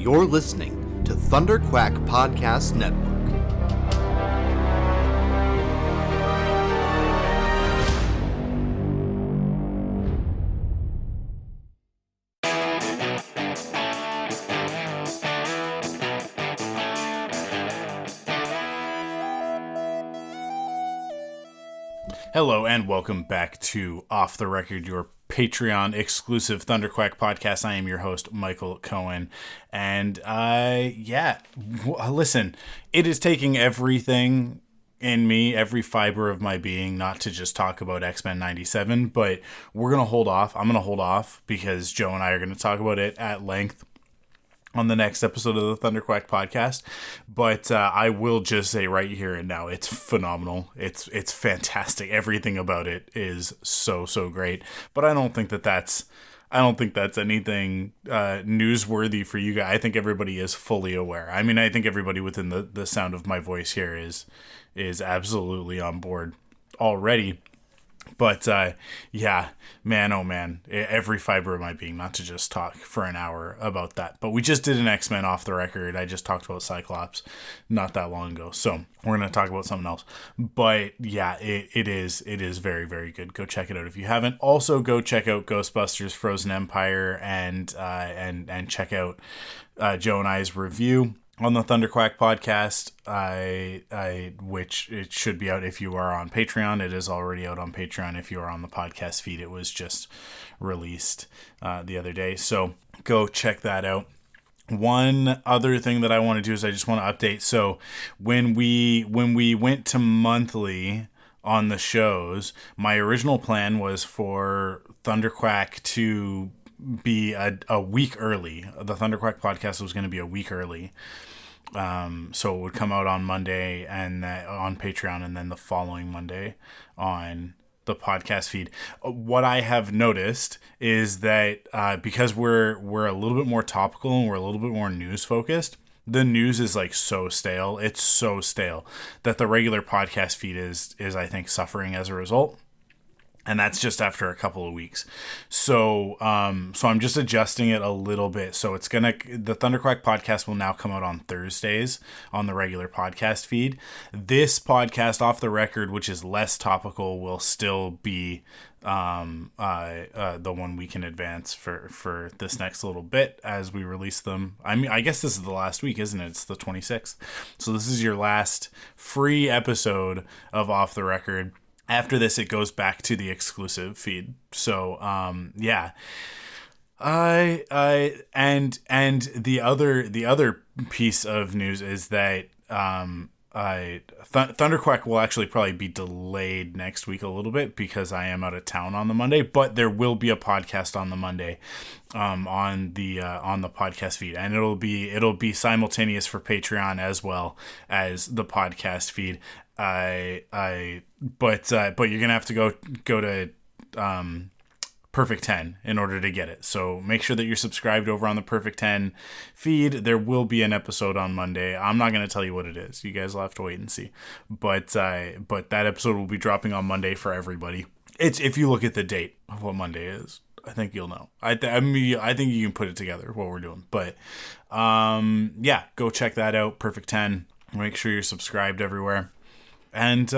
You're listening to ThunderQuack Podcast Network. Hello and welcome back to Off the Record, your Patreon exclusive ThunderQuack podcast. I am your host, Michael Cohen. And listen, it is taking everything in me, every fiber of my being, not to just talk about X-Men 97, but we're going to hold off. I'm going to hold off because Joe and I are going to talk about it at length on the next episode of the ThunderQuack podcast, but I will just say right here and now, it's phenomenal. It's fantastic. Everything about it is so great. But I don't think that's anything newsworthy for you guys. I think everybody is fully aware. I mean, I think everybody within the sound of my voice here is absolutely on board already. But, man, oh man, every fiber of my being, not to just talk for an hour about that. But we just did an X-Men off the record. I just talked about Cyclops not that long ago. So we're going to talk about something else. But yeah, it is very, very good. Go check it out if you haven't. Also, go check out Ghostbusters Frozen Empire and check out Joe and I's review on the ThunderQuack podcast, which it should be out if you are on Patreon. It is already out on Patreon. If you are on the podcast feed, it was just released the other day. So go check that out. One other thing that I want to do is I just want to update. So when we went to monthly on the shows, my original plan was for ThunderQuack to be a week early. The ThunderQuack podcast was going to be a week early. So it would come out on Monday and on Patreon, and then the following Monday on the podcast feed. What I have noticed is that because we're a little bit more topical and we're a little bit more news focused, the news is like so stale. It's so stale that the regular podcast feed is I think suffering as a result. And that's just after a couple of weeks. So I'm just adjusting it a little bit. So the ThunderQuack podcast will now come out on Thursdays on the regular podcast feed. This podcast, Off the Record, which is less topical, will still be the 1 week in advance for this next little bit as we release them. I mean, I guess this is the last week, isn't it? It's the 26th. So this is your last free episode of Off the Record. After this, it goes back to the exclusive feed. So, and the other piece of news is that ThunderQuack will actually probably be delayed next week a little bit because I am out of town on the Monday, but there will be a podcast on the Monday on the podcast feed, and it'll be simultaneous for Patreon as well as the podcast feed. But you're gonna have to go to Perfect 10 in order to get it. So make sure that you're subscribed over on the Perfect 10 feed. There will be an episode on Monday. I'm not going to tell you what it is. You guys will have to wait and see. But that episode will be dropping on Monday for everybody. It's if you look at the date of what Monday is, I think you'll know. I think you can put it together what we're doing. But go check that out. Perfect 10. Make sure you're subscribed everywhere. And for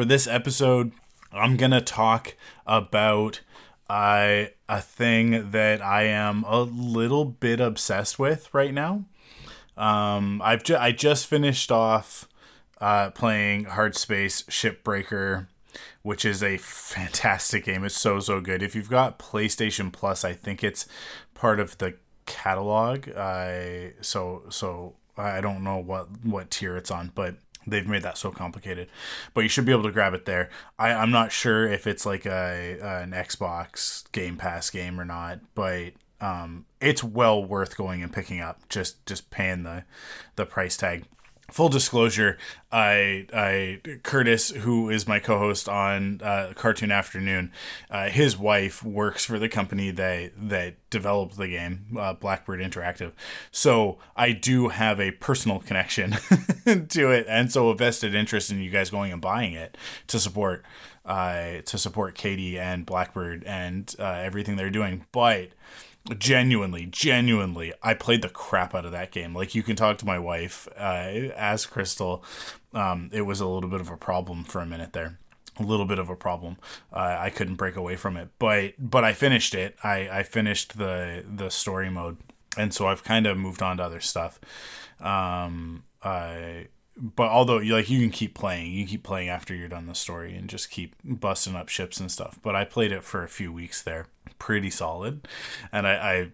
this episode, I'm going to talk about a thing that I am a little bit obsessed with right now. I just finished off playing Hardspace Shipbreaker, which is a fantastic game. It's so good. If you've got PlayStation Plus, I think it's part of the catalog. So I don't know what tier it's on, but they've made that so complicated. But you should be able to grab it there. I'm not sure if it's like an Xbox Game Pass game or not, but it's well worth going and picking up. Just paying the price tag. Full disclosure, Curtis, who is my co-host on Cartoon Afternoon, his wife works for the company that developed the game, Blackbird Interactive. So I do have a personal connection to it, and so a vested interest in you guys going and buying it to support Katie and Blackbird and everything they're doing. But Genuinely, I played the crap out of that game. Like, you can talk to my wife, ask Crystal. It was a little bit of a problem for a minute there. A little bit of a problem. I couldn't break away from it, but I finished it. I finished the story mode, and so I've kind of moved on to other stuff. But although you can keep playing, after you're done the story and just keep busting up ships and stuff. But I played it for a few weeks there, pretty solid, and I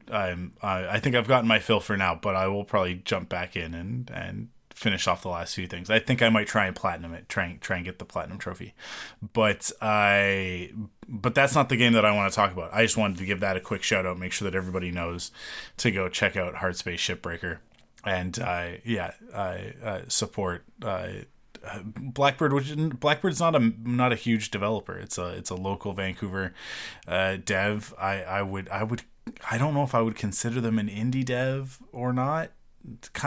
think I've gotten my fill for now. But I will probably jump back in and finish off the last few things. I think I might try and platinum it, try and get the platinum trophy. But that's not the game that I want to talk about. I just wanted to give that a quick shout out, make sure that everybody knows to go check out Hard Space Shipbreaker. And support Blackbird, Blackbird's not a huge developer. It's a local Vancouver dev. I don't know if I would consider them an indie dev or not.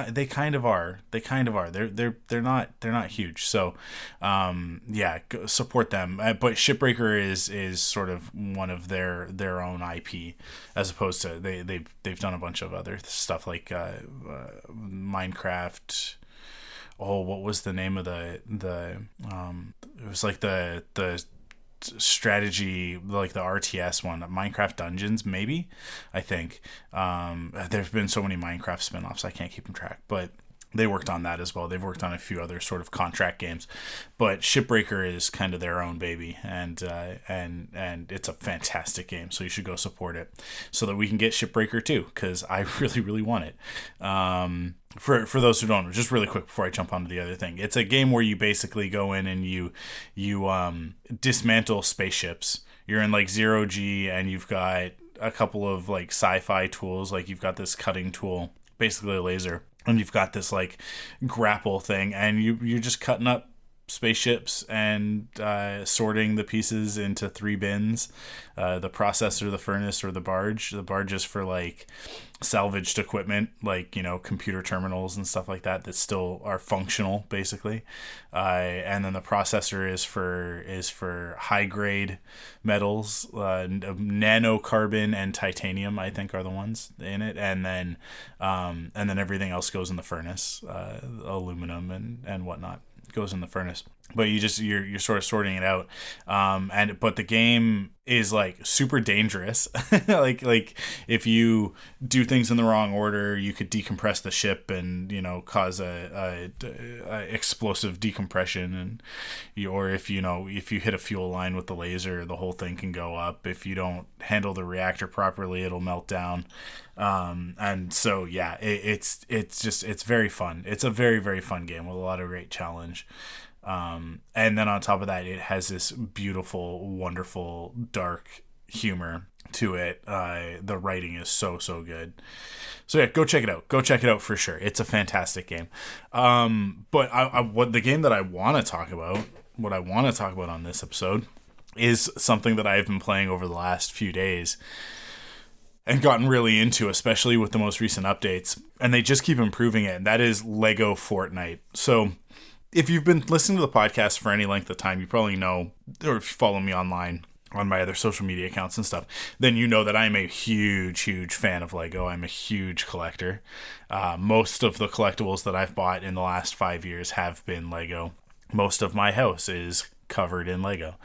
They kind of are. They're not huge. So, go support them. But Shipbreaker is sort of one of their own IP, as opposed to they've done a bunch of other stuff like Minecraft. Oh, what was the name of the it was like the strategy, like the RTS one, Minecraft Dungeons, maybe. I think there's been so many Minecraft spin-offs I can't keep them track, but they worked on that as well. They've worked on a few other sort of contract games, but Shipbreaker is kind of their own baby, and it's a fantastic game. So you should go support it so that we can get Shipbreaker too, because I really want it. For those who don't know, just really quick before I jump onto the other thing, it's a game where you basically go in and you dismantle spaceships. You're in like 0G, and you've got a couple of like sci-fi tools. Like, you've got this cutting tool, basically a laser, and you've got this like grapple thing, and you're just cutting up spaceships and sorting the pieces into 3 bins: the processor, the furnace, or the barge. The barge is for like salvaged equipment, like, computer terminals and stuff like that still are functional, basically. And then the processor is for high grade metals, nanocarbon and titanium, I think, are the ones in it. And then everything else goes in the furnace, aluminum and whatnot goes in the furnace. But you're sort of sorting it out, but the game is like super dangerous. like if you do things in the wrong order, you could decompress the ship and cause a explosive decompression, or if you hit a fuel line with the laser, the whole thing can go up. If you don't handle the reactor properly, it'll melt down. And so it's very fun. It's a very, very fun game with a lot of great challenge. And then on top of that, it has this beautiful, wonderful, dark humor to it. The writing is so good. So go check it out. Go check it out for sure. It's a fantastic game. But what the game that I want to talk about, on this episode, is something that I've been playing over the last few days and gotten really into, especially with the most recent updates. And they just keep improving it. And that is Lego Fortnite. So if you've been listening to the podcast for any length of time, you probably know, or if you follow me online on my other social media accounts and stuff, then you know that I'm a huge fan of Lego. I'm a huge collector. Most of the collectibles that I've bought in the last 5 years have been Lego. Most of my house is covered in Lego.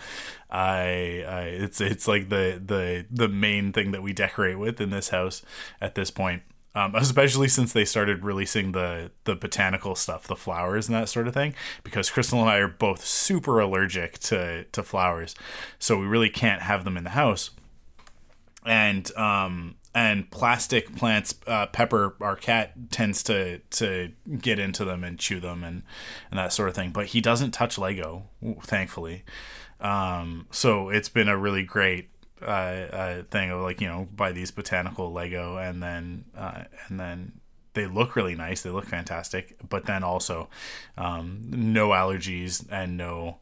It's like the main thing that we decorate with in this house at this point. Especially since they started releasing the botanical stuff, the flowers and that sort of thing, because Crystal and I are both super allergic to flowers, so we really can't have them in the house. And plastic plants, Pepper, our cat, tends to get into them and chew them and that sort of thing, but he doesn't touch Lego, thankfully. So it's been a really great thing of buy these botanical Lego, and then they look really nice, they look fantastic, but then also no allergies and no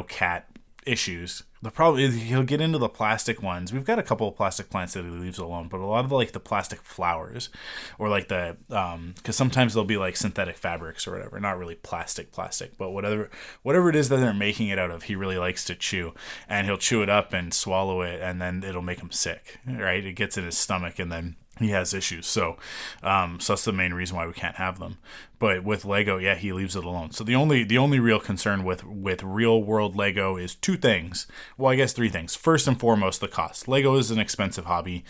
cat issues. The problem is he'll get into the plastic ones. We've got a couple of plastic plants that he leaves alone, but a lot of the plastic flowers, or like because sometimes they'll be like synthetic fabrics or whatever, not really plastic, but whatever it is that they're making it out of, he really likes to chew, and he'll chew it up and swallow it, and then it'll make him sick, right? It gets in his stomach, and then he has issues. So that's the main reason why we can't have them. But with Lego, yeah, he leaves it alone. So the only real concern with real world Lego is two things. Well, I guess three things. First and foremost, the cost. Lego is an expensive hobby.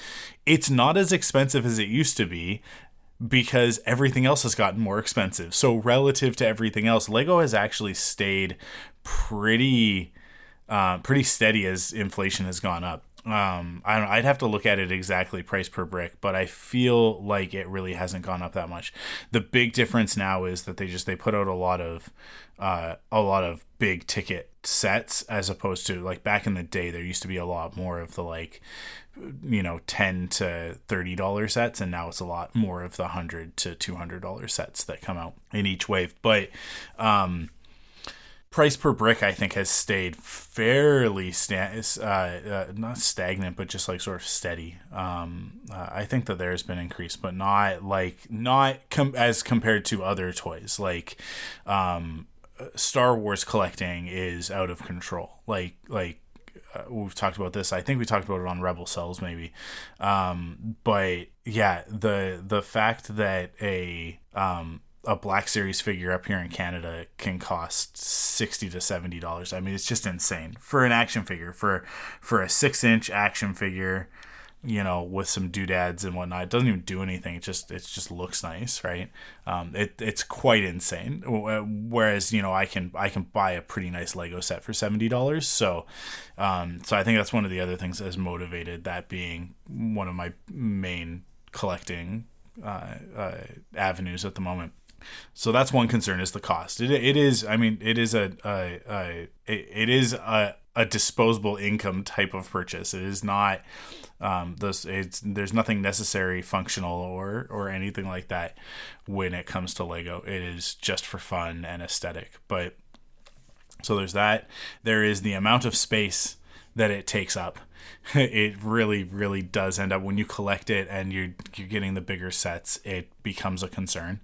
It's not as expensive as it used to be because everything else has gotten more expensive. So relative to everything else, Lego has actually stayed pretty steady as inflation has gone up. I'd have to look at it exactly price per brick, but I feel like it really hasn't gone up that much. The big difference now is that they put out a lot of big ticket sets, as opposed to like back in the day, there used to be a lot more of the like, $10 to $30 sets, and now it's a lot more of the $100 to $200 sets that come out in each wave. But price per brick, I think, has stayed fairly not stagnant, but just like sort of steady. I think that there's been increase, but not as compared to other toys. Like Star Wars collecting is out of control. We've talked about this. I think we talked about it on Rebel Cells maybe. But yeah, the fact that a Black Series figure up here in Canada can cost $60 to $70. I mean, it's just insane for an action figure, for a 6-inch action figure, with some doodads and whatnot. It doesn't even do anything. It just looks nice, right? It's quite insane. Whereas, I can buy a pretty nice Lego set for $70. So I think that's one of the other things that has motivated that being one of my main collecting avenues at the moment. So that's one concern, is the cost. It is a disposable income type of purchase. It is not there's nothing necessary, functional, or anything like that when it comes to Lego. It is just for fun and aesthetic. But so there's that. There is the amount of space that it takes up. It really, really does end up, when you collect it and you're getting the bigger sets, it becomes a concern.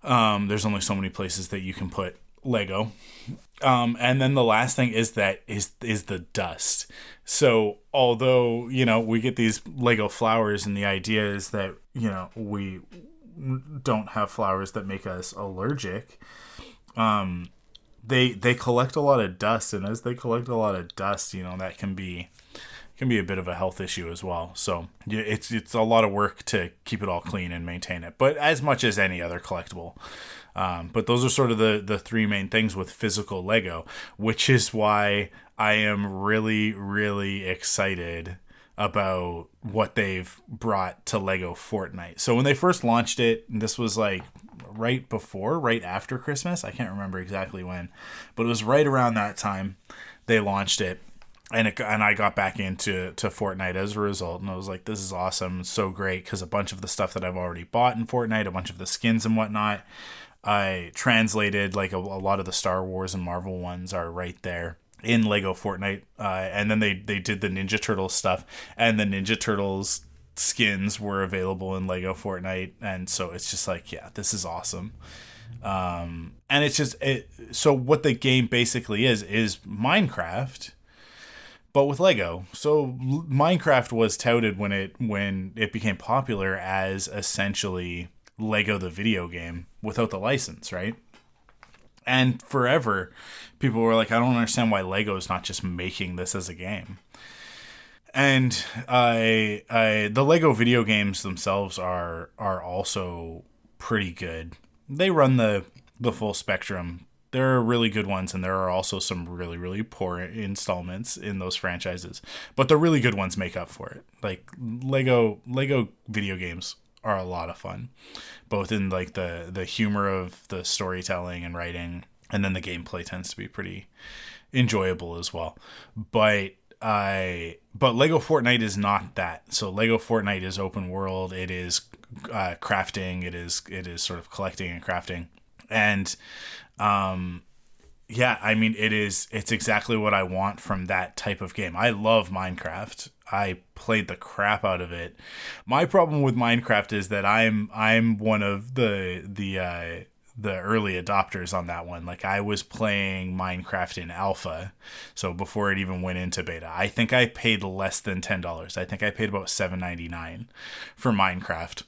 There's only so many places that you can put Lego. And then the last thing is the dust. So although, we get these Lego flowers, and the idea is that, we don't have flowers that make us allergic, they collect a lot of dust, and as they collect a lot of dust, that can be a bit of a health issue as well. So it's a lot of work to keep it all clean and maintain it, but as much as any other collectible. But those are sort of the three main things with physical Lego, which is why I am really, really excited about what they've brought to Lego Fortnite. So when they first launched it, this was like right after Christmas. I can't remember exactly when, but it was right around that time they launched it. And I got back into Fortnite as a result, and I was like, this is awesome, so great, because a bunch of the stuff that I've already bought in Fortnite, a bunch of the skins and whatnot, I translated, like a lot of the Star Wars and Marvel ones are right there in Lego Fortnite, and then they did the Ninja Turtles stuff, and the Ninja Turtles skins were available in Lego Fortnite, and so it's just like, yeah, this is awesome. And it's just, so what the game basically is Minecraft, but with Lego. So Minecraft was touted when it became popular as essentially Lego the video game without the license, right? And forever, people were like, I don't understand why Lego is not just making this as a game. And the Lego video games themselves are also pretty good. They run the full spectrum. There are really good ones, and there are also some really, really poor installments in those franchises. But the really good ones make up for it. Like Lego video games are a lot of fun, both in like the humor of the storytelling and writing, and then the gameplay tends to be pretty enjoyable as well. But Lego Fortnite is not that. So Lego Fortnite is open world. It is crafting. It is sort of collecting and crafting, and Yeah, I mean, it's exactly what I want from that type of game. I love Minecraft. I played the crap out of it. My problem with Minecraft is that I'm one of the early adopters on that one. Like, I was playing Minecraft in alpha, so before it even went into beta. I think I paid less than $10. I think I paid about $7.99 for Minecraft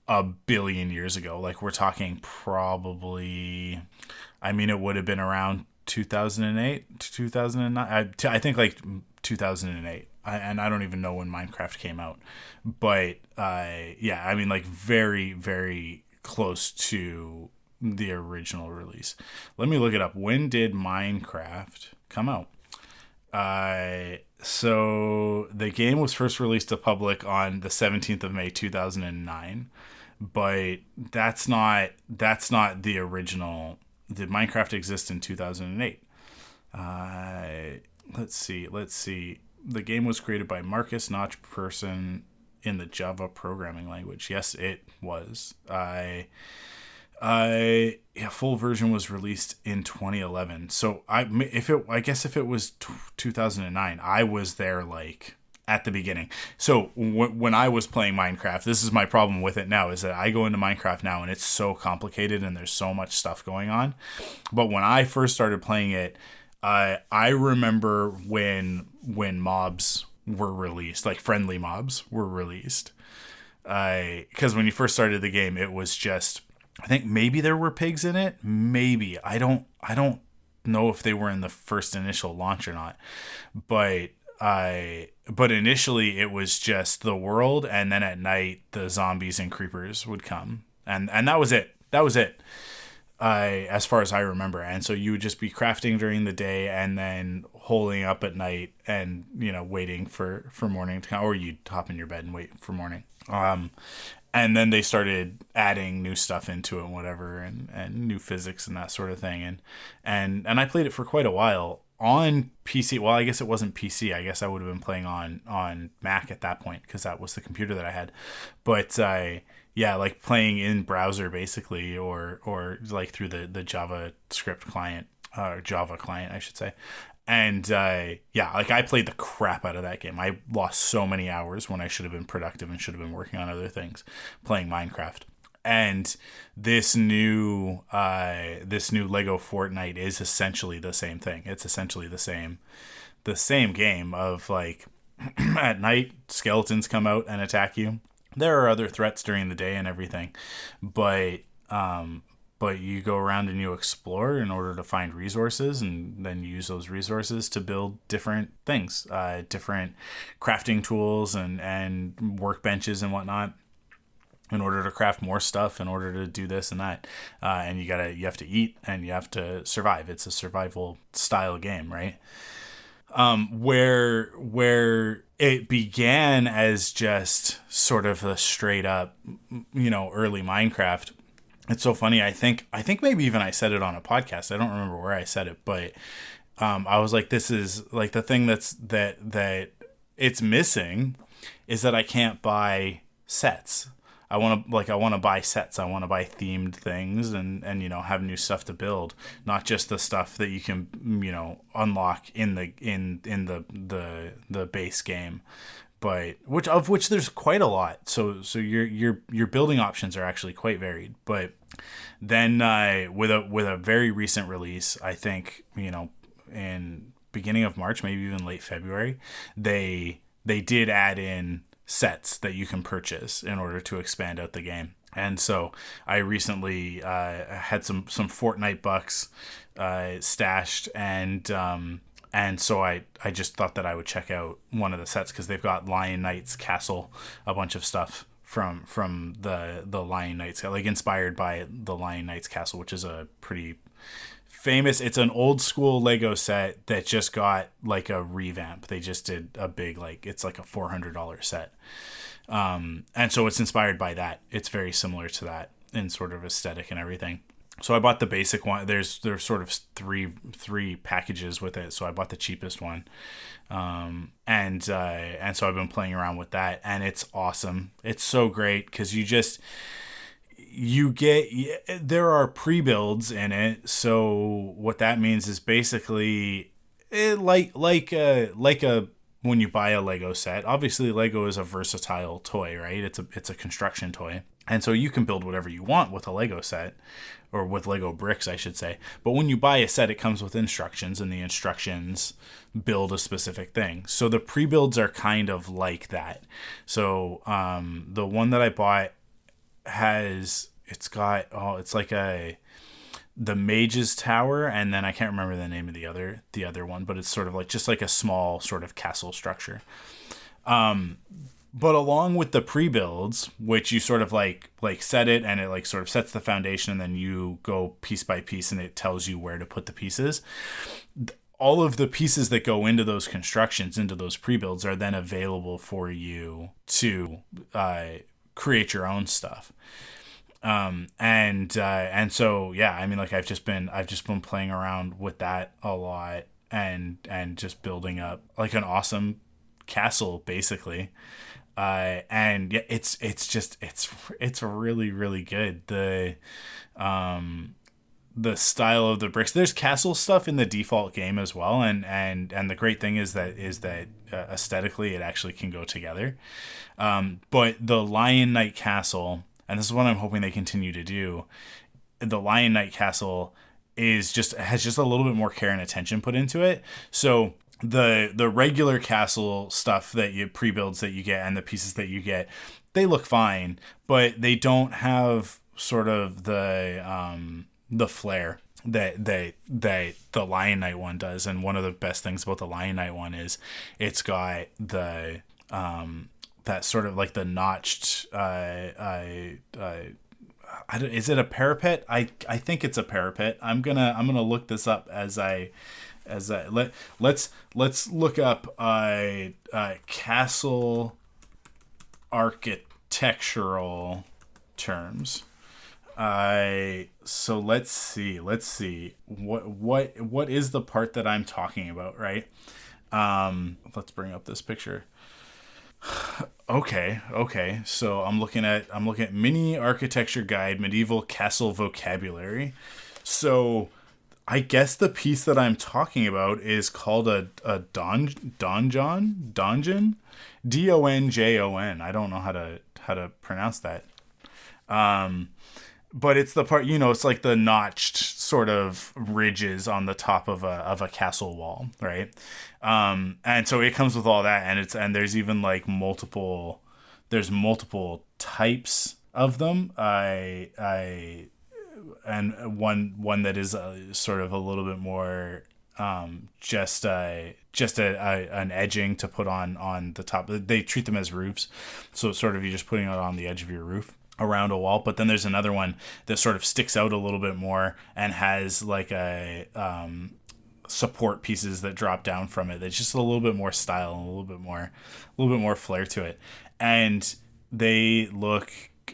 a billion years ago. Like, we're talking probably, I mean, it would have been around 2008 to 2009. I think like 2008. And I don't even know when Minecraft came out. But yeah, I mean, like, very, very close to the original release. Let me look it up. When did Minecraft come out? So the game was first released to public on the 17th of May 2009, but that's not the original. Did Minecraft exist in 2008? Let's see. The game was created by Marcus Notch Person in the Java programming language. Yes, it was. Yeah, full version was released in 2011. So I guess if it was 2009, I was there like at the beginning. So when I was playing Minecraft, this is my problem with it now, is that I go into Minecraft now and it's so complicated and there's so much stuff going on. But when I first started playing it, I remember when mobs were released, like friendly mobs were released. Because when you first started the game, it was just, I think maybe there were pigs in it. Maybe. I don't know if they were in the first initial launch or not. But initially it was just the world, and then at night the zombies and creepers would come. And that was it. That was it. As far as I remember. And so you would just be crafting during the day and then holding up at night and, waiting for morning to come, or you'd hop in your bed and wait for morning. And then they started adding new stuff into it and whatever, and new physics and that sort of thing. And I played it for quite a while on PC. Well, I guess it wasn't PC. I guess I would have been playing on Mac at that point, because that was the computer that I had. But yeah, like playing in browser basically, or like through the JavaScript client, or Java client, I should say. And yeah, like I played the crap out of that game. I lost so many hours when I should have been productive and should have been working on other things, playing Minecraft. And this new Lego Fortnite is essentially the same thing. It's essentially the same game of, like, at night skeletons come out and attack you. There are other threats during the day and everything, but you go around and you explore in order to find resources, and then you use those resources to build different things, different crafting tools and workbenches and whatnot, in order to craft more stuff, in order to do this and that. And you have to eat and you have to survive. It's a survival style game, right? Where it began as just sort of a straight up, early Minecraft. It's so funny. I think maybe even I said it on a podcast. I don't remember where I said it, but I was like, this is like the thing that it's missing, is that I can't buy sets. I want to buy sets. I want to buy themed things and have new stuff to build, not just the stuff that you can unlock in the base game, but which there's quite a lot. So your building options are actually quite varied. But then with a very recent release, I think in beginning of March, maybe even late February, they did add in sets that you can purchase in order to expand out the game. And so I recently had some Fortnite bucks stashed, and so I just thought that I would check out one of the sets, because they've got Lion Knight's castle, a bunch of stuff from the Lion Knight's, like inspired by the Lion Knight's castle, which is a pretty famous. It's an old school Lego set that just got like a revamp. They just did a big, like, it's like a $400 set. And so it's inspired by that. It's very similar to that in sort of aesthetic and everything. So I bought the basic one. There's sort of three packages with it. So I bought the cheapest one. And so I've been playing around with that, and it's awesome. It's so great, because there are pre-builds in it. So what that means is basically like a when you buy a Lego set. Obviously, Lego is a versatile toy, right? It's a construction toy. And so you can build whatever you want with a Lego set, or with Lego bricks, I should say. But when you buy a set, it comes with instructions, and the instructions build a specific thing. So the pre-builds are kind of like that. So the one that I bought it's like the Mage's Tower, and then I can't remember the name of the other one, but it's sort of like just like a small sort of castle structure. But along with the pre-builds, which you sort of like set it, and it like sort of sets the foundation, and then you go piece by piece, and it tells you where to put the pieces. All of the pieces that go into those constructions, into those pre-builds, are then available for you to create your own stuff. And so yeah, I mean, like I've just been playing around with that a lot, and just building up like an awesome castle basically. And yeah, it's really, really good. The style of the bricks, there's castle stuff in the default game as well. And the great thing is that aesthetically it actually can go together. But the Lion Knight Castle, and this is what I'm hoping they continue to do, the Lion Knight Castle has just a little bit more care and attention put into it. So the regular castle stuff that you pre-builds that you get, and the pieces that you get, they look fine, but they don't have sort of the flair that the Lion Knight one does. And one of the best things about the Lion Knight one is it's got the that sort of like the notched is it a parapet? I think it's a parapet. I'm gonna look this up let's look up castle architectural terms. So let's see what is the part that I'm talking about, right? Let's bring up this picture. Okay. So I'm looking at mini architecture guide, medieval castle vocabulary. So I guess the piece that I'm talking about is called a donjon, donjon, Donjon. I don't know how to pronounce that. But it's the part, it's like the notched sort of ridges on the top of a castle wall, right? And so it comes with all that, and there's even like multiple types of them. And one that is sort of a little bit more just an edging to put on the top. They treat them as roofs, so it's sort of you just putting it on the edge of your roof around a wall. But then there's another one that sort of sticks out a little bit more and has like a support pieces that drop down from it. That's just a little bit more style and a little bit more flair to it, and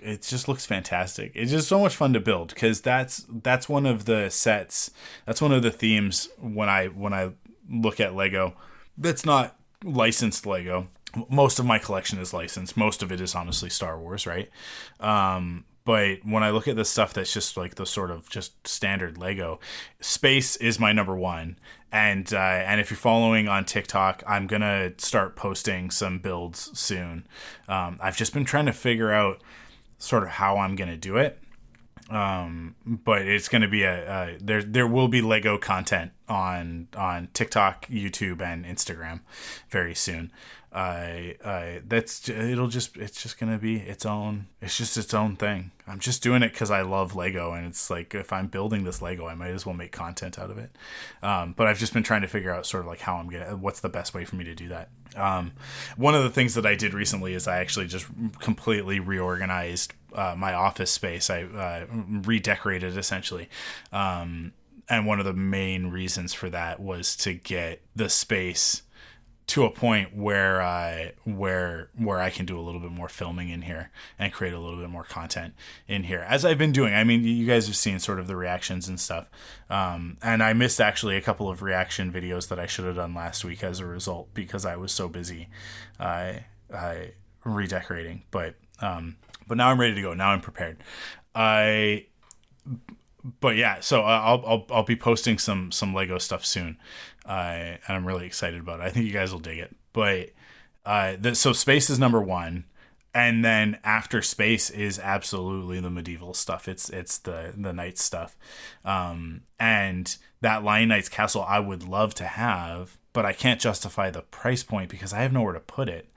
it just looks fantastic. It's just so much fun to build, because that's one of the sets, that's one of the themes when I look at Lego that's not licensed Lego. Most of my collection is licensed. Most of it is honestly Star Wars, right? But when I look at the stuff that's just like the sort of just standard Lego, space is my number one. And if you're following on TikTok, I'm gonna start posting some builds soon. I've just been trying to figure out sort of how I'm gonna do it. But it's gonna be there will be Lego content on TikTok, YouTube, and Instagram very soon. It's just gonna be its own thing. I'm just doing it because I love Lego, and it's like, if I'm building this Lego, I might as well make content out of it. But I've just been trying to figure out sort of like what's the best way for me to do that. One of the things that I did recently is I actually just completely reorganized my office space. I redecorated essentially. And one of the main reasons for that was to get the space to a point where I can do a little bit more filming in here and create a little bit more content in here, as I've been doing. I mean, you guys have seen sort of the reactions and stuff. And I missed actually a couple of reaction videos that I should have done last week as a result, because I was so busy redecorating. But now I'm ready to go. Now I'm prepared. I but yeah, so I'll be posting some Lego stuff soon, and I'm really excited about it. I think you guys will dig it. But so space is number one, and then after space is absolutely the medieval stuff. It's the knight stuff, and that Lion Knight's castle I would love to have, but I can't justify the price point because I have nowhere to put it.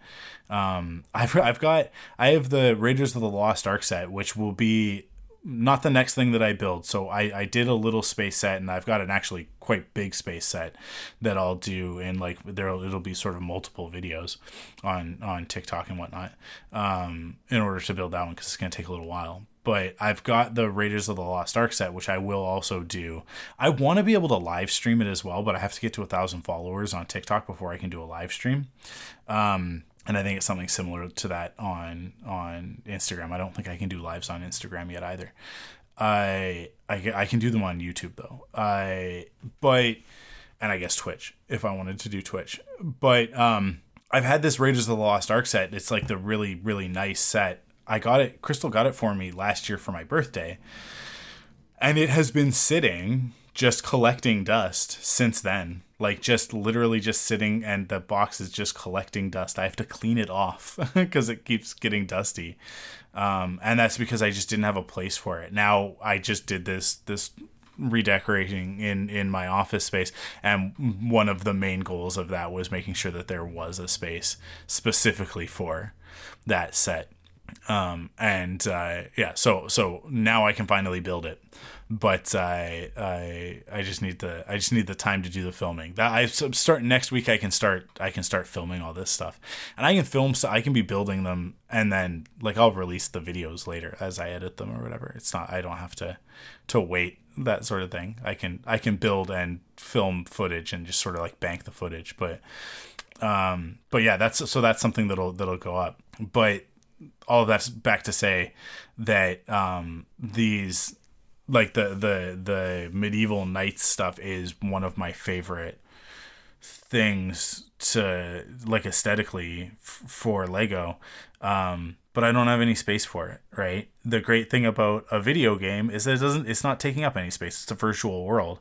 I have the Raiders of the Lost Ark set, which will be not the next thing that I build. So I did a little space set, and I've got an actually quite big space set that I'll do, and like it'll be sort of multiple videos on TikTok and whatnot, in order to build that one, because it's going to take a little while. But I've got the Raiders of the Lost Ark set, which I will also do. I want to be able to live stream it as well, but I have to get to 1,000 followers on TikTok before I can do a live stream. And I think it's something similar to that on Instagram. I don't think I can do lives on Instagram yet either. I can do them on YouTube though. And I guess Twitch if I wanted to do Twitch. But I've had this Raiders of the Lost Ark set. It's like the really, really nice set. I got it. Crystal got it for me last year for my birthday, and it has been sitting just collecting dust since then. Like just literally just sitting, and the box is just collecting dust. I have to clean it off because it keeps getting dusty. And that's because I just didn't have a place for it. Now I just did this redecorating in my office space, and one of the main goals of that was making sure that there was a space specifically for that set. So now I can finally build it, but I just need the time to do the filming. That I start next week. I can start filming all this stuff, and I can film. So I can be building them, and then like I'll release the videos later as I edit them or whatever. It's not, I don't have to wait, that sort of thing. I can build and film footage and just sort of like bank the footage. But yeah, that's something that'll go up. But all of that's back to say that these, like the medieval knights stuff is one of my favorite things to like aesthetically for Lego. But I don't have any space for it, right? The great thing about a video game is that it's not taking up any space. It's a virtual world.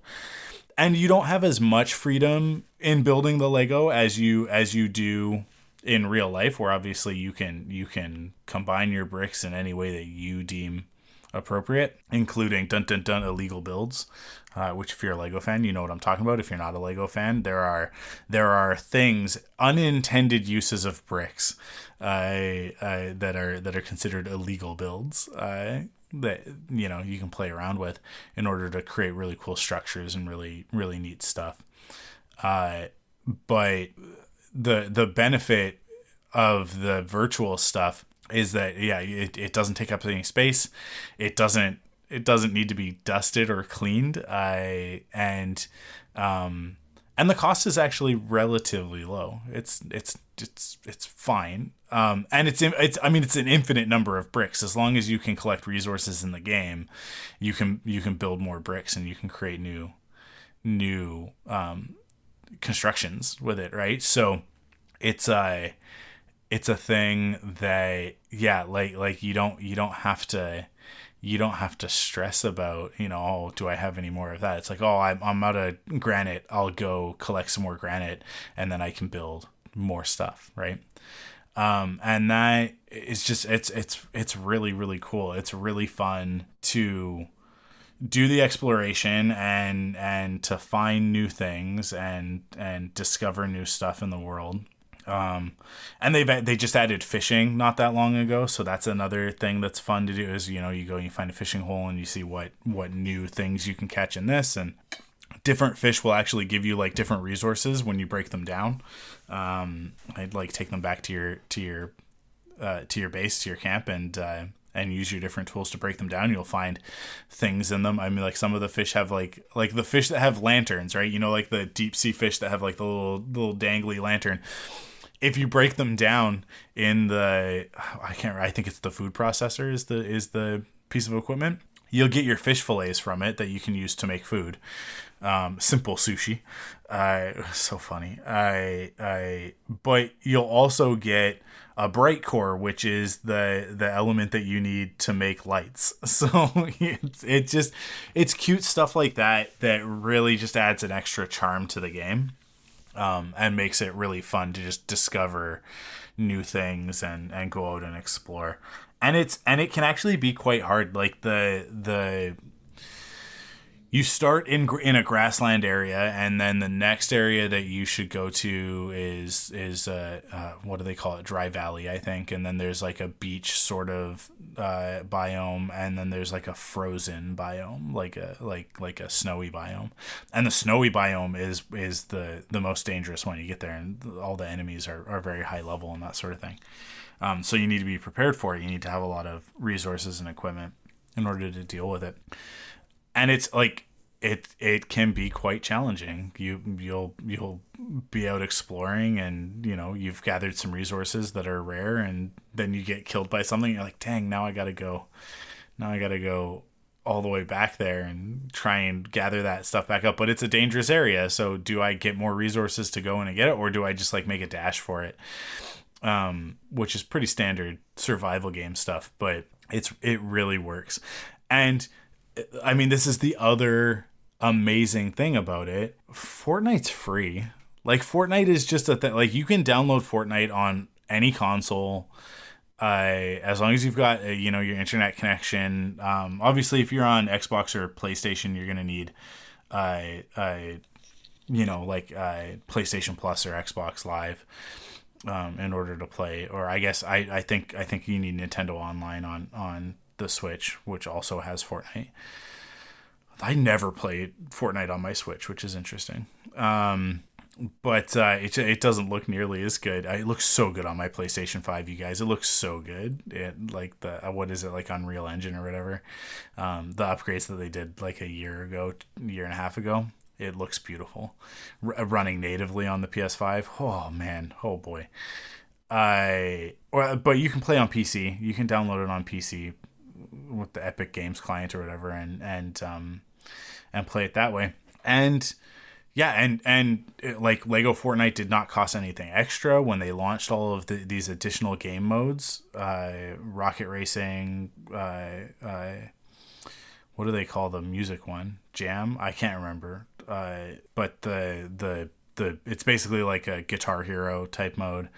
And you don't have as much freedom in building the Lego as you do in real life, where obviously you can combine your bricks in any way that you deem appropriate, including illegal builds, which if you're a Lego fan, you know what I'm talking about. If you're not a Lego fan, there are things, unintended uses of bricks that are considered illegal builds, that you can play around with in order to create really cool structures and really, really neat stuff. But the benefit of the virtual stuff is that it doesn't take up any space. It doesn't need to be dusted or cleaned. And the cost is actually relatively low. It's fine. And it's an infinite number of bricks. As long as you can collect resources in the game, you can build more bricks, and you can create new constructions with it, right? So it's a thing that like you don't have to stress about, oh, do I have any more of that? It's like, oh, I'm out of granite, I'll go collect some more granite, and then I can build more stuff, right? And that is just it's really, really cool. It's really fun to do the exploration and to find new things and discover new stuff in the world. And they just added fishing not that long ago, so that's another thing that's fun to do. Is you go and you find a fishing hole and you see what new things you can catch in this, and different fish will actually give you like different resources when you break them down. I'd like take them back to your base, to your camp, and use your different tools to break them down. You'll find things in them. I mean, like some of the fish have like the fish that have lanterns, right? Like the deep sea fish that have like the little dangly lantern. If you break them down in I think it's the food processor is the piece of equipment. You'll get your fish fillets from it that you can use to make food. Simple sushi. So funny. But you'll also get a bright core, which is the element that you need to make lights. So it's cute stuff like that that really just adds an extra charm to the game, and makes it really fun to just discover new things and go out and explore. And it can actually be quite hard. Like the you start in a grassland area, and then the next area that you should go to is what do they call it? Dry Valley, I think. And then there's like a beach sort of biome, and then there's like a frozen biome, like a snowy biome. And the snowy biome is the most dangerous one. You get there, and all the enemies are very high level and that sort of thing. So you need to be prepared for it. You need to have a lot of resources and equipment in order to deal with it. And it's like it can be quite challenging. You'll be out exploring, and you've gathered some resources that are rare, and then you get killed by something. You're like, dang, now I gotta go all the way back there and try and gather that stuff back up. But it's a dangerous area, so do I get more resources to go in and get it, or do I just like make a dash for it? Which is pretty standard survival game stuff, but it really works. And I mean, this is the other amazing thing about it. Fortnite's free. Like, Fortnite is just a thing. Like, you can download Fortnite on any console, as long as you've got your internet connection. Obviously, if you're on Xbox or PlayStation, you're gonna need PlayStation Plus or Xbox Live in order to play. Or I guess I think you need Nintendo Online on the Switch, which also has Fortnite. I never played Fortnite on my Switch, which is interesting. But it doesn't look nearly as good. It looks so good on my PlayStation 5, you guys. It looks so good. It like what is it, like Unreal Engine or whatever? The upgrades that they did like a year and a half ago. It looks beautiful. Running natively on the PS5. Oh man, oh boy. But you can play on PC. You can download it on PC with the Epic Games client or whatever, and play it that way. And yeah, and like Lego Fortnite did not cost anything extra when they launched all of these additional game modes. Rocket racing. What do they call the music one? Jam? I can't remember. But the it's basically like a Guitar Hero type mode.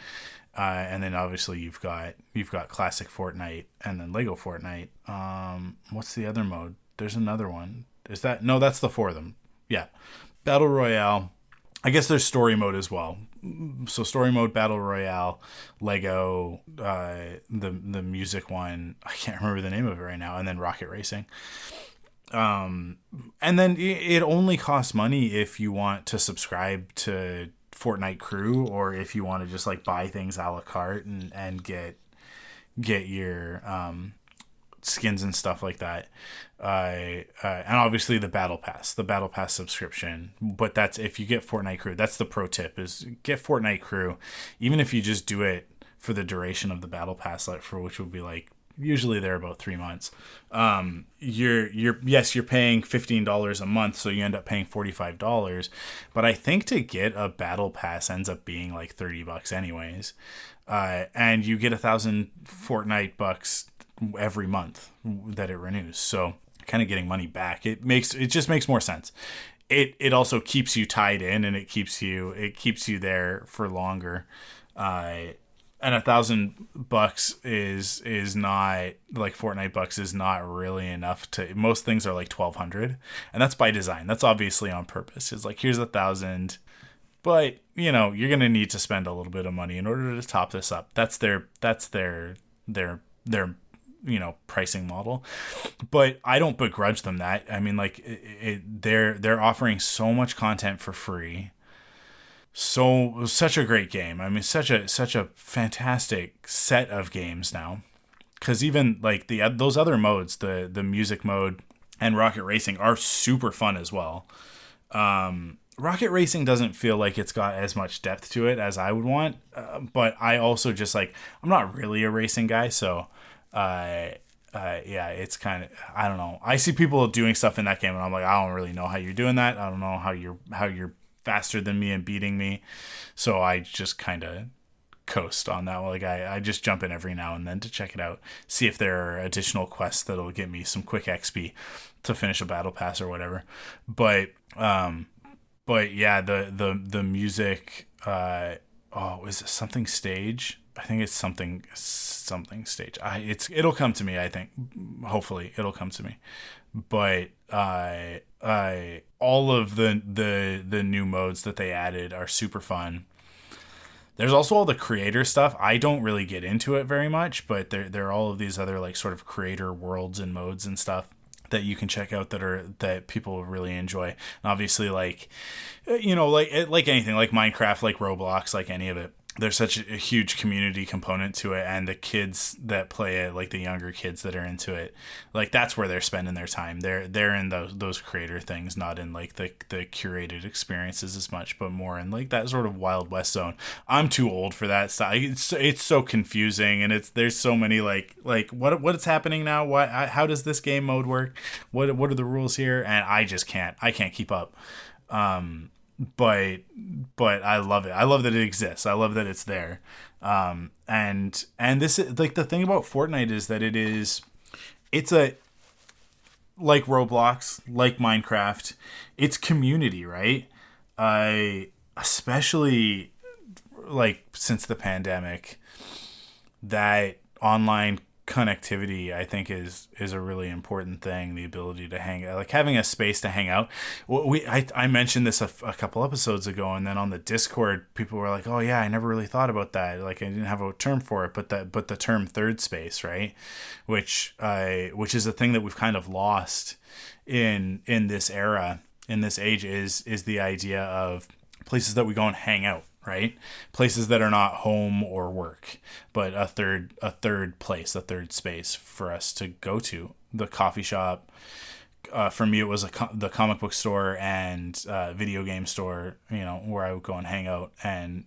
And then obviously you've got classic Fortnite and then Lego Fortnite. What's the other mode? There's another one. That's the four of them. Yeah. Battle Royale. I guess there's story mode as well. So story mode, Battle Royale, Lego, the music one. I can't remember the name of it right now. And then Rocket Racing. And then it only costs money if you want to subscribe to Fortnite Crew, or if you want to just like buy things a la carte and get your skins and stuff like that. And obviously the battle pass subscription. But that's if you get Fortnite Crew. That's the pro tip: is get Fortnite Crew, even if you just do it for the duration of the battle pass, like for which would be like usually they're about 3 months. You're paying $15 a month, so you end up paying $45. But I think to get a battle pass ends up being like $30 anyways. And you get 1,000 Fortnite bucks every month that it renews. So kind of getting money back. It just makes more sense. It also keeps you tied in, and it keeps you there for longer. And $1,000 is not like Fortnite bucks is not really enough to. Most things are like 1,200, and that's by design. That's obviously on purpose. It's like, here's 1,000, but you're gonna need to spend a little bit of money in order to top this up. That's their pricing model. But I don't begrudge them that. I mean, like they're offering so much content for free. So such a great game. I mean, such a fantastic set of games now. Because even like those other modes, the music mode and Rocket Racing are super fun as well. Rocket Racing doesn't feel like it's got as much depth to it as I would want. But I also just like, I'm not really a racing guy, so yeah, it's kind of, I don't know. I see people doing stuff in that game, and I'm like, I don't really know how you're doing that. I don't know how you're faster than me and beating me. So I just kind of coast on that. Like I just jump in every now and then to check it out, see if there are additional quests that'll get me some quick XP to finish a battle pass or whatever. But yeah, the music. Is it something stage? I think it's something stage. It'll come to me. I think hopefully it'll come to me. But all of the new modes that they added are super fun. There's also all the creator stuff. I don't really get into it very much, but there are all of these other like sort of creator worlds and modes and stuff that you can check out that people really enjoy. And obviously, like, you know, like anything, like Minecraft, like Roblox, like any of it, there's such a huge community component to it, and the kids that play it, like the younger kids that are into it, like that's where they're spending their time. They're in those creator things, not in like the curated experiences as much, but more in like that sort of Wild West zone. I'm too old for that stuff. It's so confusing, and there's so many like what's happening now? How does this game mode work? What are the rules here? And I can't keep up. But I love it. I love that it exists. I love that it's there. And this is like the thing about Fortnite is that it's a like Roblox, like Minecraft, it's community, right? Especially like since the pandemic, that online connectivity I think is a really important thing. The ability to hang, like having a space to hang out. I mentioned this a couple episodes ago, and then on the Discord people were like, oh yeah, I never really thought about that, like I didn't have a term for it, but the term third space, right, which is a thing that we've kind of lost in this era, in this age, is the idea of places that we go and hang out, right? Places that are not home or work, but a third place, a third space for us to go to. The coffee shop. For me, it was the comic book store and video game store, you know, where I would go and hang out and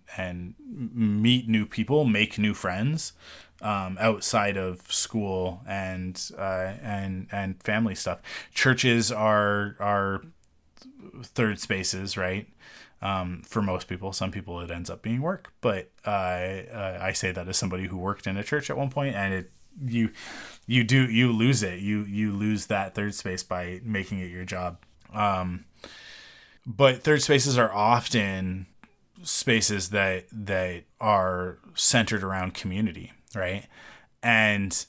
meet new people, make new friends, outside of school and family stuff. Churches are third spaces, right? For most people. Some people it ends up being work, but I say that as somebody who worked in a church at one point, and you lose it. You lose that third space by making it your job. But third spaces are often spaces that are centered around community, right? And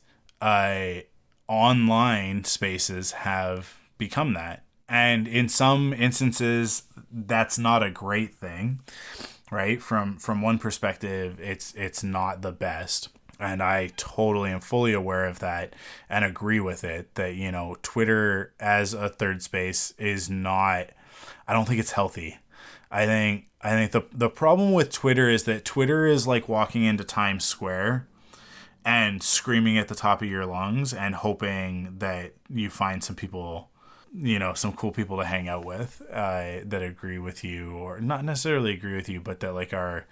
online spaces have become that. And in some instances, that's not a great thing, right? From one perspective, it's not the best. And I totally am fully aware of that and agree with it, that, you know, Twitter as a third space is not, I don't think it's healthy. I think the problem with Twitter is that Twitter is like walking into Times Square and screaming at the top of your lungs and hoping that you find some people, you know, some cool people to hang out with that agree with you, or not necessarily agree with you, but that like are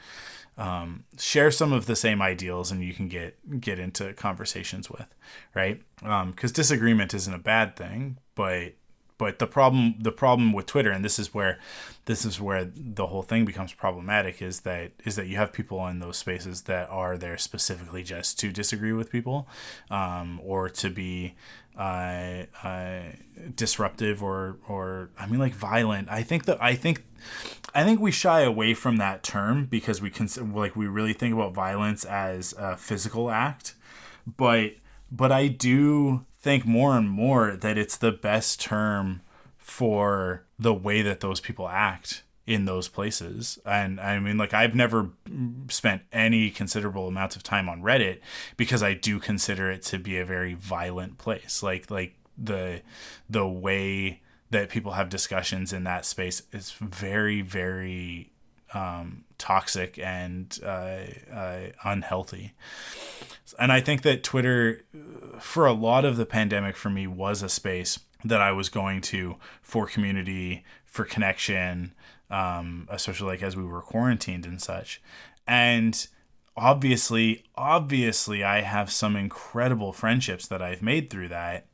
share some of the same ideals, and you can get into conversations with, right? Because disagreement isn't a bad thing, but the problem with Twitter, and this is where the whole thing becomes problematic, is that you have people in those spaces that are there specifically just to disagree with people, or to be disruptive or I mean like violent. I think we shy away from that term because we really think about violence as a physical act, but I do think more and more that it's the best term for the way that those people act in those places. And I mean, like, I've never spent any considerable amounts of time on Reddit because I do consider it to be a very violent place. Like the way that people have discussions in that space is very, very toxic and unhealthy. And I think that Twitter, for a lot of the pandemic for me, was a space that I was going to for community, for connection, especially like as we were quarantined and such. And obviously I have some incredible friendships that I've made through that.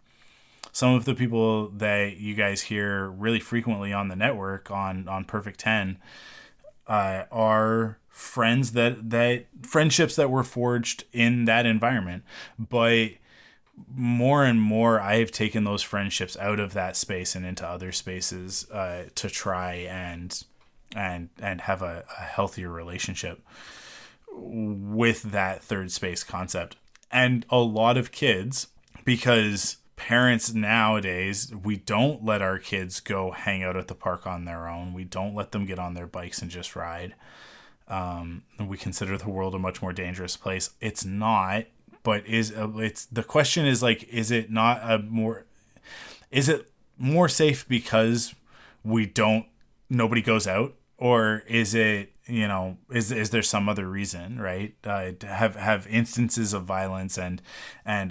Some of the people that you guys hear really frequently on the network on Perfect 10 are friends that friendships that were forged in that environment. But more and more, I have taken those friendships out of that space and into other spaces to try and have a healthier relationship with that third space concept. And a lot of kids, because parents nowadays, we don't let our kids go hang out at the park on their own. We don't let them get on their bikes and just ride. We consider the world a much more dangerous place. It's not, but it's the question is like, is it more safe because nobody goes out, or is it, is there some other reason, right? Have instances of violence and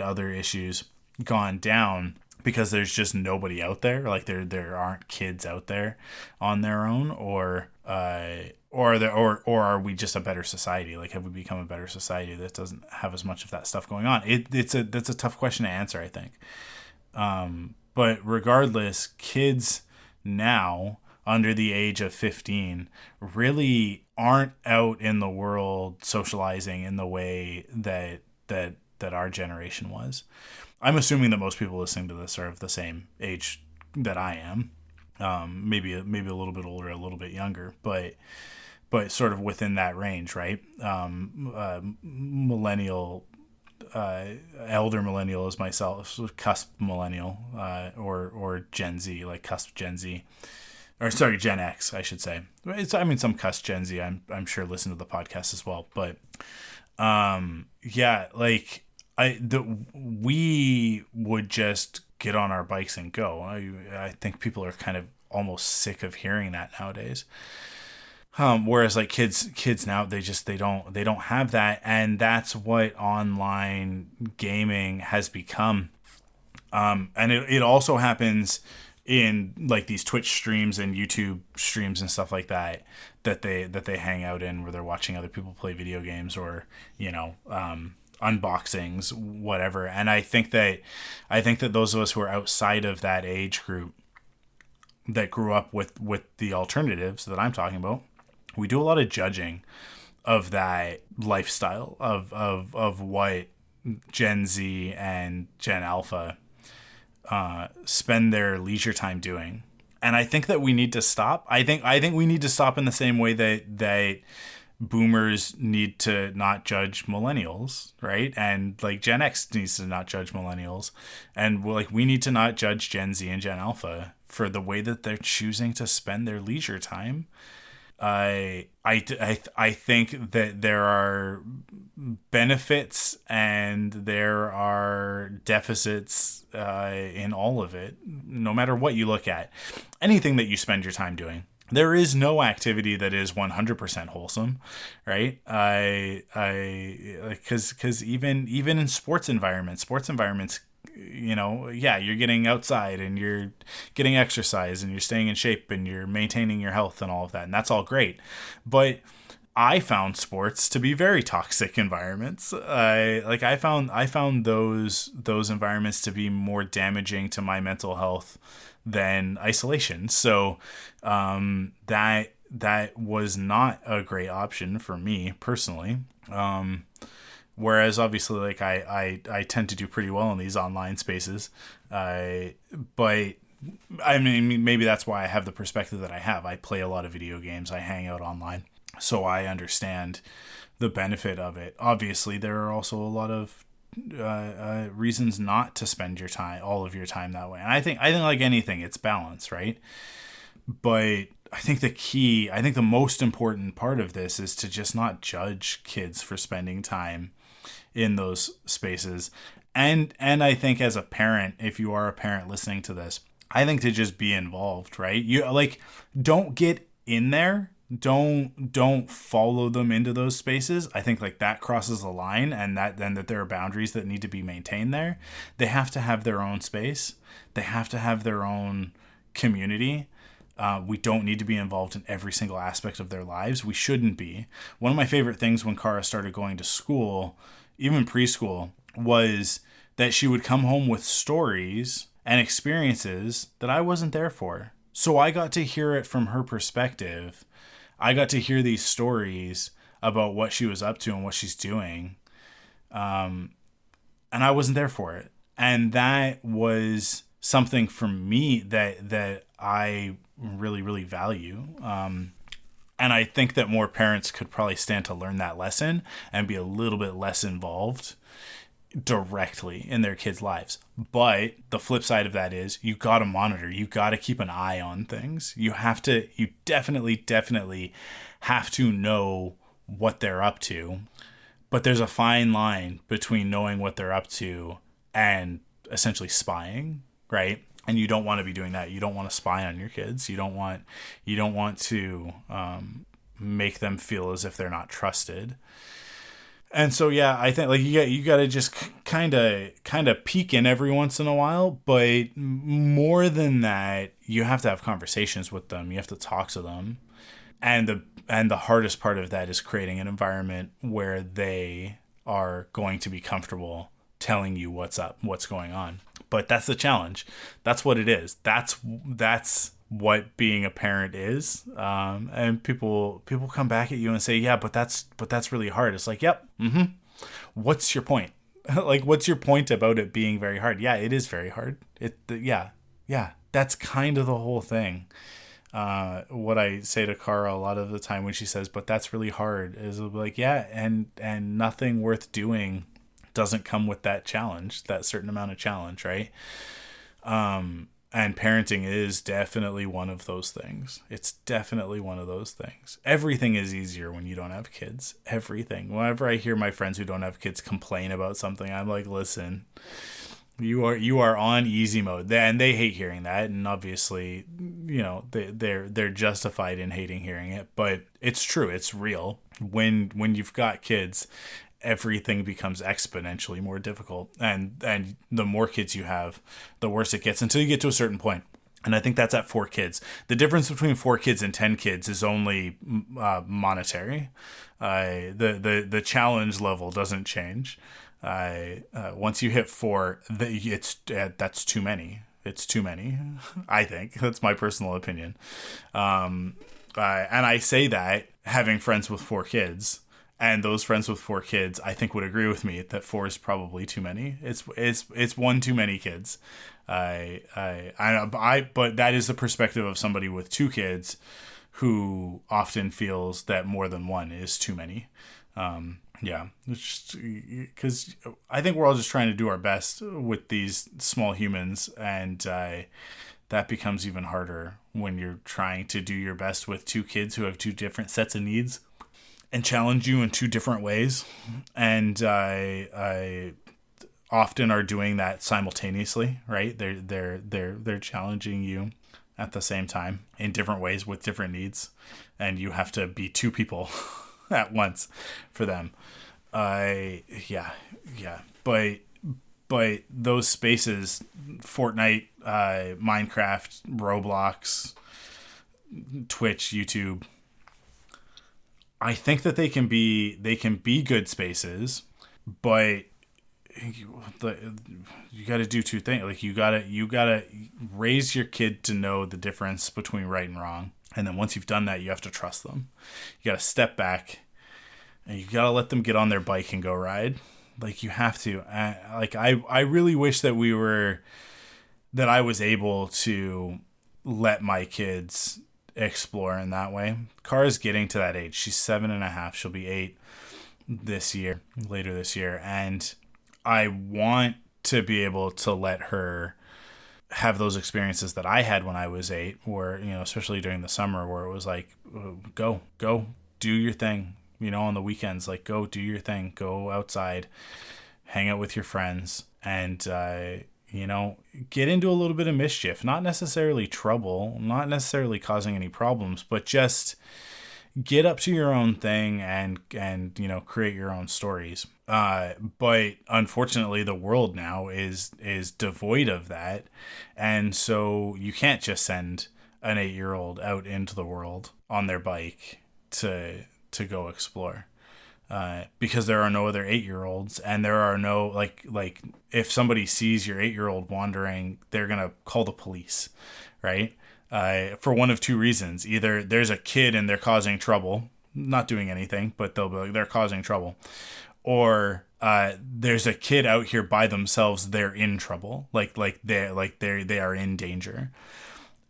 other issues gone down because there's just nobody out there, like there aren't kids out there on their own, or are we just a better society? Like, have we become a better society that doesn't have as much of that stuff going on? That's a tough question to answer, I think. But regardless, kids now under the age of 15 really aren't out in the world socializing in the way that our generation was. I'm assuming that most people listening to this are of the same age that I am. Maybe a little bit older, a little bit younger, but sort of within that range, right? Millennial, elder millennial is myself, cusp millennial, or Gen Z, like cusp Gen Z, or sorry, Gen X, I should say. Some cusp Gen Z, I'm sure listen to the podcast as well, but yeah, like we would just get on our bikes and go. I think people are kind of almost sick of hearing that nowadays. Whereas like kids now, they don't have that, and that's what online gaming has become. And it also happens in like these Twitch streams and YouTube streams and stuff like that they hang out in, where they're watching other people play video games, or unboxings, whatever. And I think that those of us who are outside of that age group, that grew up with the alternatives that I'm talking about, we do a lot of judging of that lifestyle of what Gen Z and Gen Alpha spend their leisure time doing. And I think that we need to stop. I think we need to stop in the same way that boomers need to not judge millennials, right? And like Gen X needs to not judge millennials, and like we need to not judge Gen Z and Gen Alpha for the way that they're choosing to spend their leisure time. I think that there are benefits and there are deficits in all of it, no matter what you look at. Anything that you spend your time doing. There is no activity that is 100% wholesome, right? Because even in sports environments, you're getting outside and you're getting exercise and you're staying in shape and you're maintaining your health and all of that, and that's all great. But I found sports to be very toxic environments. I found those environments to be more damaging to my mental health than isolation. So that was not a great option for me personally. Whereas obviously, like I tend to do pretty well in these online spaces, but I mean, maybe that's why I have the perspective that I have. I play a lot of video games. I hang out online, so I understand the benefit of it. Obviously, there are also a lot of reasons not to spend all of your time that way. And I think like anything, it's balance, right? But I think the most important part of this is to just not judge kids for spending time in those spaces. And I think as a parent, if you are a parent listening to this, I think to just be involved, right? You like, don't get in there. Don't follow them into those spaces. I think like that crosses the line, and that there are boundaries that need to be maintained there. They have to have their own space. They have to have their own community. We don't need to be involved in every single aspect of their lives. We shouldn't be. One of my favorite things when Kara started going to school, even preschool, was that she would come home with stories and experiences that I wasn't there for. So I got to hear it from her perspective. I got to hear these stories about what she was up to and what she's doing. And I wasn't there for it. And that was something for me that I really, really value. And I think that more parents could probably stand to learn that lesson and be a little bit less involved directly in their kids' lives. But the flip side of that is you got to monitor. You got to keep an eye on things. You definitely have to know what they're up to. But there's a fine line between knowing what they're up to and essentially spying, right? And you don't want to be doing that. You don't want to spy on your kids. You don't want to make them feel as if they're not trusted. And so, yeah, I think like you got to just kind of peek in every once in a while. But more than that, you have to have conversations with them. You have to talk to them. And the hardest part of that is creating an environment where they are going to be comfortable telling you what's up, what's going on. But that's the challenge. That's what it is. That's what being a parent is. And people come back at you and say, yeah, but that's really hard. It's like, yep. Mm-hmm. What's your point? Like, what's your point about it being very hard? Yeah, it is very hard. Yeah. That's kind of the whole thing. What I say to Kara a lot of the time when she says, but that's really hard, is like, yeah, and nothing worth doing doesn't come with that challenge, that certain amount of challenge, right? And parenting is definitely one of those things. It's definitely one of those things. Everything is easier when you don't have kids. Everything. Whenever I hear my friends who don't have kids complain about something, I'm like, listen, you are on easy mode. And they hate hearing that. And obviously, you know, they're justified in hating hearing it. But it's true. It's real. When you've got kids, everything becomes exponentially more difficult, and the more kids you have, the worse it gets until you get to a certain point. And I think that's at 4 kids. The difference between 4 kids and 10 kids is only monetary. The challenge level doesn't change. Once you hit 4, that's too many. It's too many. I think that's my personal opinion. And I say that having friends with 4 kids. And those friends with 4 kids, I think, would agree with me that 4 is probably too many. It's one too many kids. But that is the perspective of somebody with 2 kids, who often feels that more than one is too many. Yeah, because I think we're all just trying to do our best with these small humans, and that becomes even harder when you're trying to do your best with 2 kids who have 2 different sets of needs and challenge you in 2 different ways. And I often are doing that simultaneously, right? They're challenging you at the same time in different ways with different needs, and you have to be 2 people at once for them. Yeah. But those spaces, Fortnite, Minecraft, Roblox, Twitch, YouTube, I think that they can be good spaces, but you got to do 2 things. Like you got to raise your kid to know the difference between right and wrong. And then once you've done that, you have to trust them. You got to step back and you got to let them get on their bike and go ride. Like you have to. I really wish that I was able to let my kids explore in that way. Kara's getting to that age. She's 7.5. She'll be 8 later this year. And I want to be able to let her have those experiences that I had when I was 8, where, you know, especially during the summer, where it was like, go do your thing, you know, on the weekends, like go do your thing, go outside, hang out with your friends, and, you know, get into a little bit of mischief, not necessarily trouble, not necessarily causing any problems, but just get up to your own thing and you know, create your own stories. But unfortunately, the world now is devoid of that, and so you can't just send an 8-year-old out into the world on their bike to go explore. Because there are no other 8-year-olds, and there are no like if somebody sees your 8-year-old wandering, they're gonna call the police, right? For one of two reasons: either there's a kid and they're causing trouble, not doing anything, but they'll be like, they're causing trouble, or there's a kid out here by themselves, they're in trouble, they are in danger.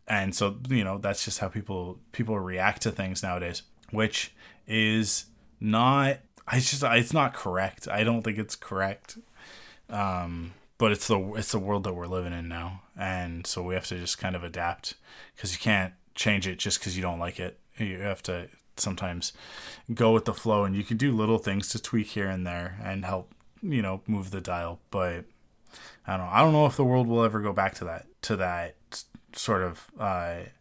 And so, that's just how people react to things nowadays, which is not, it's not correct. I don't think it's correct. But it's the world that we're living in now. And so we have to just kind of adapt, because you can't change it just because you don't like it. You have to sometimes go with the flow, and you can do little things to tweak here and there and help, move the dial. But I don't know if the world will ever go back to that sort of, I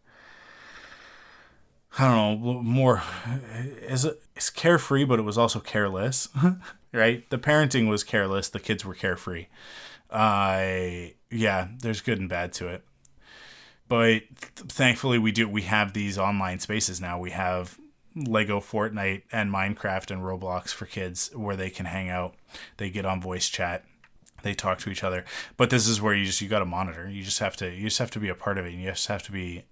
don't know, more, it's carefree, but it was also careless, right? The parenting was careless. The kids were carefree. Yeah, there's good and bad to it. But thankfully we have these online spaces now. We have Lego Fortnite and Minecraft and Roblox for kids where they can hang out. They get on voice chat. They talk to each other. But this is where you got to monitor. You just have to be a part of it. And you just have to be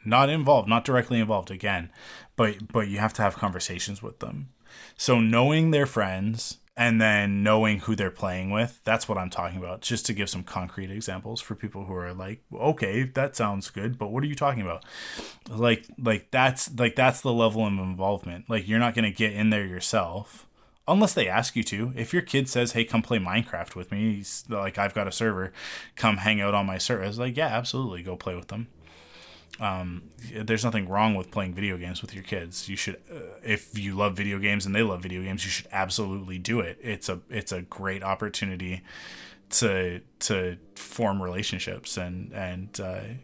not involved, not directly involved again, but you have to have conversations with them. So knowing their friends and then knowing who they're playing with, that's what I'm talking about. Just to give some concrete examples for people who are like, okay, that sounds good, but what are you talking about? That's the level of involvement. Like, you're not going to get in there yourself unless they ask you to. If your kid says, hey, come play Minecraft with me, like, I've got a server, come hang out on my server. It's like, yeah, absolutely, go play with them. There's nothing wrong with playing video games with your kids. You should, if you love video games and they love video games, you should absolutely do it. It's a great opportunity to form relationships, and it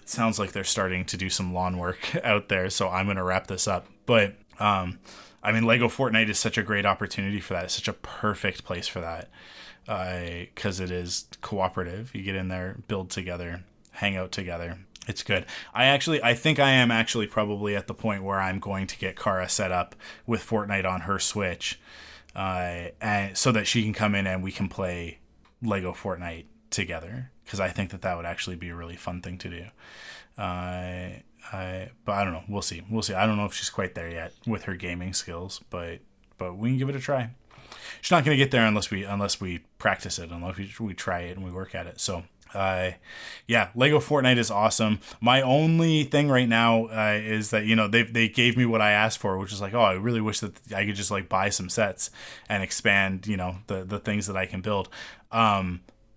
sounds like they're starting to do some lawn work out there, so I'm going to wrap this up. But Lego Fortnite is such a great opportunity for that. It's such a perfect place for that, because it is cooperative. You get in there, build together, hang out together. It's good. I think I am actually probably at the point where I'm going to get Kara set up with Fortnite on her Switch, and so that she can come in and we can play Lego Fortnite together, because I think that would actually be a really fun thing to do. But I don't know. We'll see. I don't know if she's quite there yet with her gaming skills, but we can give it a try. She's not going to get there unless we practice it, unless we try it and we work at it. So, Lego Fortnite is awesome. My only thing right now is that, they gave me what I asked for, which is like, oh, I really wish that I could just like buy some sets and expand, the things that I can build.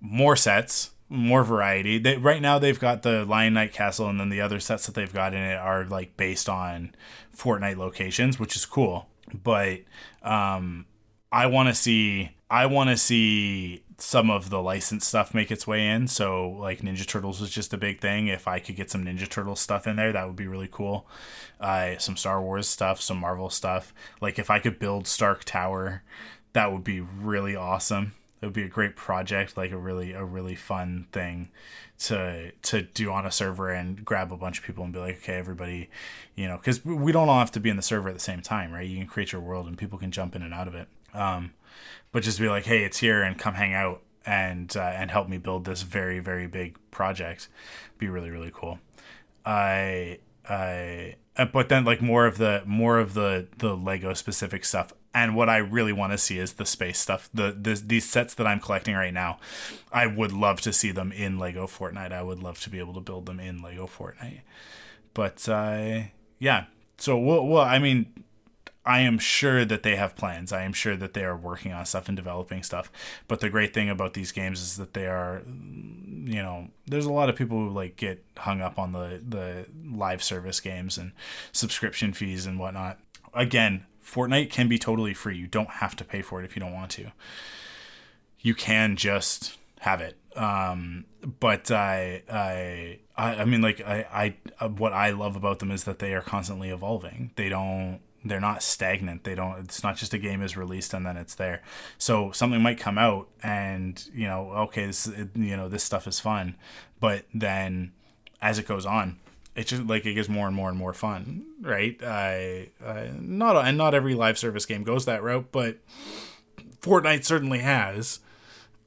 More sets, more variety. Right now they've got the Lion Knight Castle, and then the other sets that they've got in it are like based on Fortnite locations, which is cool. But I want to see some of the licensed stuff make its way in. So like Ninja Turtles was just a big thing. If I could get some Ninja Turtles stuff in there, that would be really cool. Some Star Wars stuff, some Marvel stuff. Like if I could build Stark Tower, that would be really awesome. It would be a great project, like a really fun thing to do on a server and grab a bunch of people and be like, okay, everybody, because we don't all have to be in the server at the same time, right? You can create your world and people can jump in and out of it. But just be like, hey, it's here, and come hang out and help me build this very, very big project. Be really, really cool. But then like more of the Lego specific stuff. And what I really want to see is the space stuff. These sets that I'm collecting right now, I would love to see them in Lego Fortnite. I would love to be able to build them in Lego Fortnite. But yeah. So I am sure that they have plans. I am sure that they are working on stuff and developing stuff. But the great thing about these games is that they are, there's a lot of people who like get hung up on the live service games and subscription fees and whatnot. Again, Fortnite can be totally free. You don't have to pay for it if you don't want to. You can just have it. But what I love about them is that they are constantly evolving. They don't stagnant. It's not just a game is released and then it's there. So something might come out and, okay, this stuff is fun, but then as it goes on, it just like it gets more and more and more fun, right? Not every live service game goes that route, but Fortnite certainly has.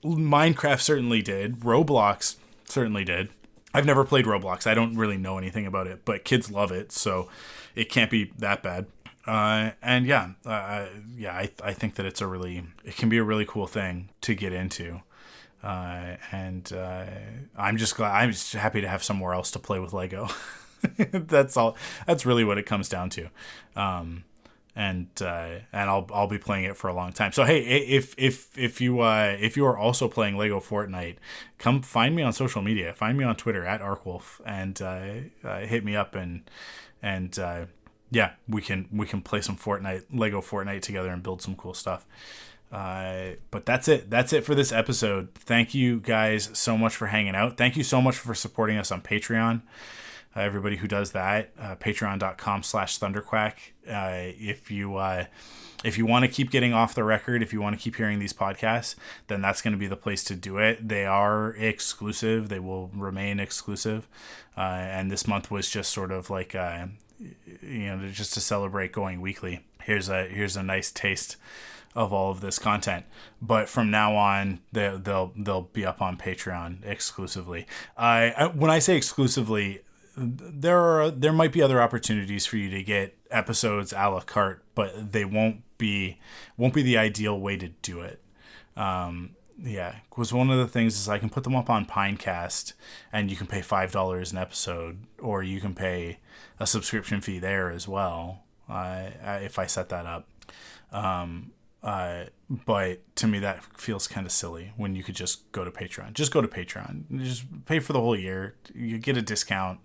Minecraft certainly did. Roblox certainly did. I've never played Roblox. I don't really know anything about it, but kids love it, so it can't be that bad. I think that it can be a really cool thing to get into. I'm just happy to have somewhere else to play with Lego. That's all. That's really what it comes down to. And I'll be playing it for a long time. So hey, if you are also playing Lego Fortnite, come find me on social media. Find me on Twitter @ArcWolf and hit me up and we can play some Lego Fortnite together and build some cool stuff. But that's it. That's it for this episode. Thank you guys so much for hanging out. Thank you so much for supporting us on Patreon. Everybody who does that, patreon.com/ThunderQuack. If you want to keep getting off the record, if you want to keep hearing these podcasts, then that's going to be the place to do it. They are exclusive. They will remain exclusive. And this month was just sort of like, just to celebrate going weekly. Here's a nice taste of all of this content, but from now on they'll be up on Patreon exclusively. When I say exclusively, there might be other opportunities for you to get episodes a la carte, but they won't be the ideal way to do it. Because one of the things is I can put them up on Pinecast and you can pay $5 an episode, or you can pay a subscription fee there as well, if I set that up. But to me that feels kind of silly when you could just go to Patreon. Just go to Patreon. Just pay for the whole year. You get a discount.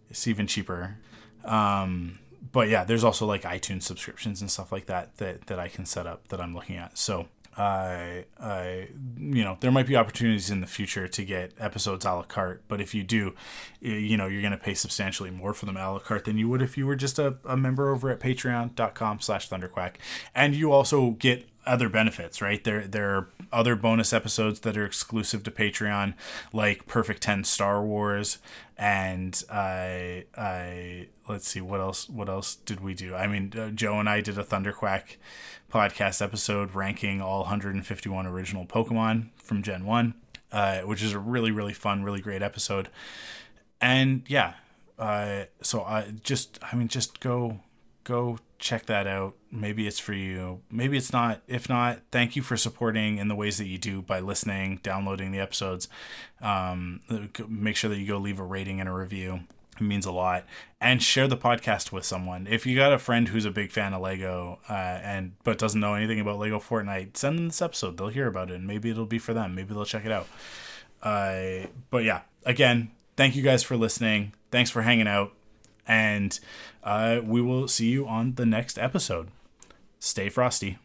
It's even cheaper. But yeah, there's also like iTunes subscriptions and stuff like that I can set up that I'm looking at. So there might be opportunities in the future to get episodes a la carte, but if you do, you're going to pay substantially more for them a la carte than you would if you were just a member over at patreon.com/ThunderQuack. And you also get other benefits, right? There are other bonus episodes that are exclusive to Patreon, like Perfect 10 Star Wars, and let's see, what else did we do? I mean, Joe and I did a ThunderQuack podcast episode ranking all 151 original Pokemon from Gen 1, which is a really, really fun, really great episode. And yeah, just go check that out. Maybe it's for you. Maybe it's not. If not, thank you for supporting in the ways that you do by listening, downloading the episodes. Make sure that you go leave a rating and a review. It means a lot. And share the podcast with someone. If you got a friend who's a big fan of Lego but doesn't know anything about Lego Fortnite, send them this episode. They'll hear about it and maybe it'll be for them. Maybe they'll check it out. But yeah, again, thank you guys for listening. Thanks for hanging out. And we will see you on the next episode. Stay frosty.